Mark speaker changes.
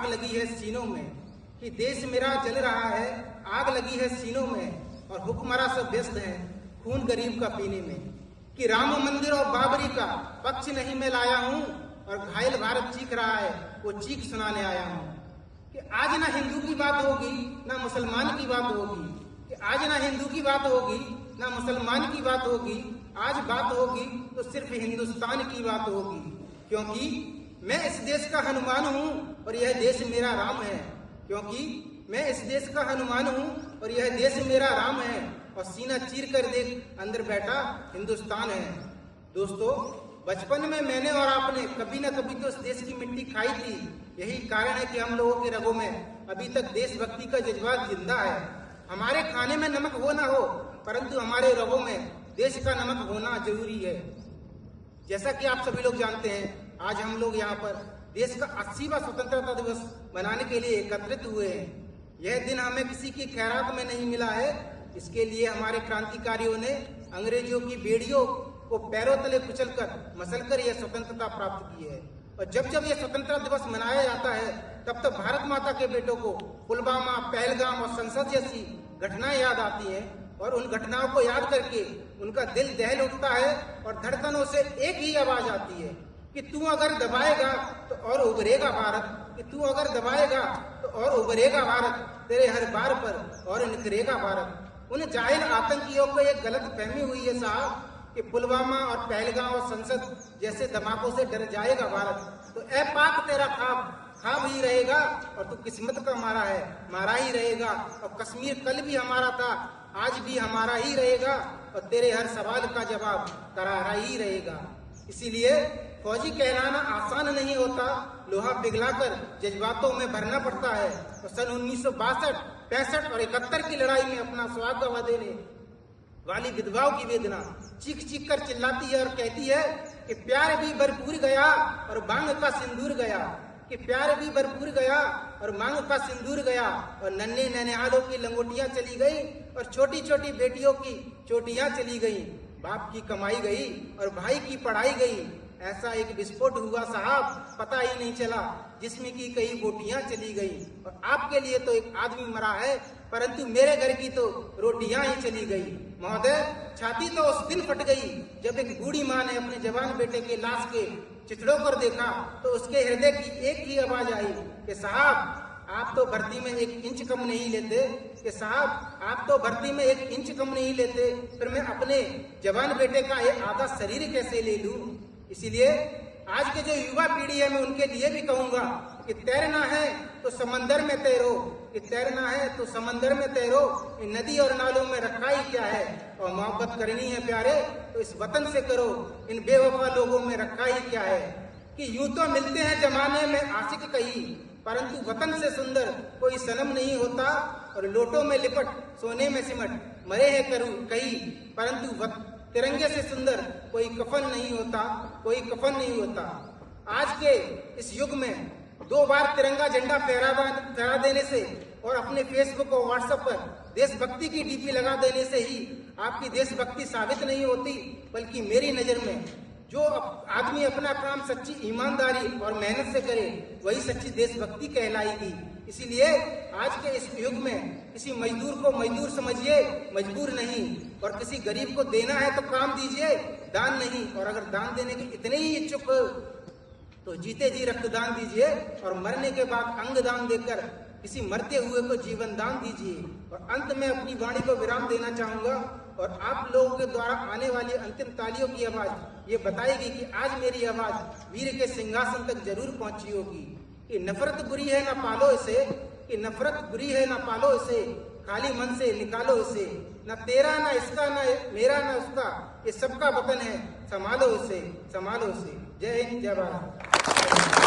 Speaker 1: आग लगी है सीनों में, कि देश मेरा जल रहा है, आग लगी है सीनों में, और हुक्मरां सब व्यस्त हैं खून गरीब का पीने में। कि राम मंदिर और बाबरी का पक्ष नहीं मैं लाया हूं, और घायल भारत चीख रहा है वो चीख सुनाने आया हूं। कि आज ना हिंदू की बात होगी ना मुसलमान की बात होगी, कि आज ना हिंदू की बात होगी ना मुसलमान की बात होगी, आज बात होगी तो सिर्फ हिंदुस्तान की बात होगी। क्योंकि मैं इस देश का हनुमान हूं और यह देश मेरा राम है, क्योंकि मैं इस देश का हनुमान हूं और यह देश मेरा राम है, और सीना चीर कर देख अंदर बैठा हिंदुस्तान है। दोस्तों, बचपन में मैंने और आपने कभी न कभी तो इस देश की मिट्टी खाई थी। यही कारण है कि हम लोगों के रगों में अभी तक देशभक्ति का जज्बा जिंदा है। हमारे खाने में नमक हो ना हो, परंतु हमारे रगों में देश का नमक होना जरूरी है। जैसा कि आप सभी लोग जानते हैं, आज हम लोग यहाँ पर देश का 80वां स्वतंत्रता दिवस मनाने के लिए एकत्रित हुए हैं। यह दिन हमें किसी की खैरात में नहीं मिला है। इसके लिए हमारे क्रांतिकारियों ने अंग्रेजों की बेड़ियों को पैरों तले कुचलकर मसलकर यह स्वतंत्रता प्राप्त की है। और जब जब यह स्वतंत्रता दिवस मनाया जाता है, तब तब भारत माता के बेटों को पुलवामा, पहलगाम और संसद जैसी घटनाएं याद आती हैं, और उन घटनाओं को याद करके उनका दिल दहल उठता है और धड़कनों से एक ही आवाज आती है कि तू अगर दबाएगा तो और उभरेगा भारत, कि तू अगर दबाएगा तो और उभरेगा भारत, तेरे हर बार पर और निखरेगा भारत। उन जाहिल आतंकियों को एक गलत फहमी हुई है साहब कि पुलवामा और पहलगाम और संसद जैसे धमाकों से डर जाएगा भारत। तो ए पाक, तेरा खाब ही रहेगा, और तू किस्मत का मारा है, मारा ही रहेगा। और कश्मीर कल भी हमारा था, आज भी हमारा ही रहेगा, और तेरे हर सवाल का जवाब करारा ही रहेगा। इसीलिए फौजी कहलाना आसान नहीं होता, लोहा पिघलाकर जज्बातों में भरना पड़ता है। तो सन 1962, 65 और 71 की लड़ाई में अपना स्वाग गवा देने वाली विधवाओं की वेदना चीख चीख कर चिल्लाती है और कहती है कि प्यार भी भरपूर गया और मांग का सिंदूर गया, कि प्यार भी भरपूर गया और मांग का सिंदूर गया, और नन्हे ननिहालों की लंगोटियां चली गई और छोटी छोटी बेटियों की चोटियां चली गई। बाप की कमाई गई और भाई की पढ़ाई गई। ऐसा एक विस्फोट हुआ साहब, पता ही नहीं चला, जिसमें की कई बोटियां चली गई। और आपके लिए तो एक आदमी मरा है, परंतु मेरे घर की तो रोटियां ही चली गई। महोदय, छाती तो उस दिन फट गई जब एक बूढ़ी माँ ने अपने जवान बेटे के लाश के चिथड़ों पर देखा, तो उसके हृदय की एक ही आवाज आई कि साहब आप तो भर्ती में 1 इंच कम नहीं लेते, कि साहब आप तो भर्ती में 1 इंच कम नहीं लेते, फिर मैं अपने जवान बेटे का ये आधा शरीर कैसे ले लूं। इसीलिए आज के जो युवा पीढ़ी है, मैं उनके लिए भी कहूंगा कि तैरना है तो समंदर में तैरो, कि तैरना है तो समंदर में तैरो। इन नदी और नालों में रखा ही क्या है, और मोहब्बत करनी है प्यारे तो इस वतन से करो, इन बेवफा लोगों में रखा ही क्या है। कि यूं तो मिलते हैं जमाने में आशिक कई, परंतु वतन से सुंदर कोई सनम नहीं होता, और लोटों में लिपट सोने में सिमट मरे हैं करूं कई, परंतु तिरंगे से सुंदर कोई कफन नहीं होता, कोई कफन नहीं होता। आज के इस युग में 2 बार तिरंगा झंडा फहरा देने से और अपने फेसबुक और व्हाट्सएप पर देशभक्ति की डीपी लगा देने से ही आपकी देशभक्ति साबित नहीं होती, बल्कि मेरी नजर में जो आदमी अपना काम सच्ची ईमानदारी और मेहनत से करे, वही सच्ची देशभक्ति कहलाएगी। इसीलिए आज के इस युग में किसी मजदूर को मजदूर समझिए, मजबूर नहीं, और किसी गरीब को देना है तो काम दीजिए, दान नहीं। और अगर दान देने के इतने ही इच्छुक हो तो जीते जी रक्तदान दीजिए, और मरने के बाद अंग दान देकर किसी मरते हुए को जीवन दान दीजिए। और अंत में अपनी वाणी को विराम देना चाहूंगा, और आप लोगों के द्वारा आने वाली अंतिम तालियों की आवाज ये बताएगी कि आज मेरी आवाज वीर के सिंहासन तक जरूर पहुंची होगी। कि नफरत बुरी है ना पालो इसे, कि नफरत बुरी है ना पालो इसे, खाली मन से निकालो इसे, न तेरा ना इसका ना मेरा ना उसका, ये सबका वतन है, संभालो इसे, संभालो इसे। जय हिंद, जय भारत।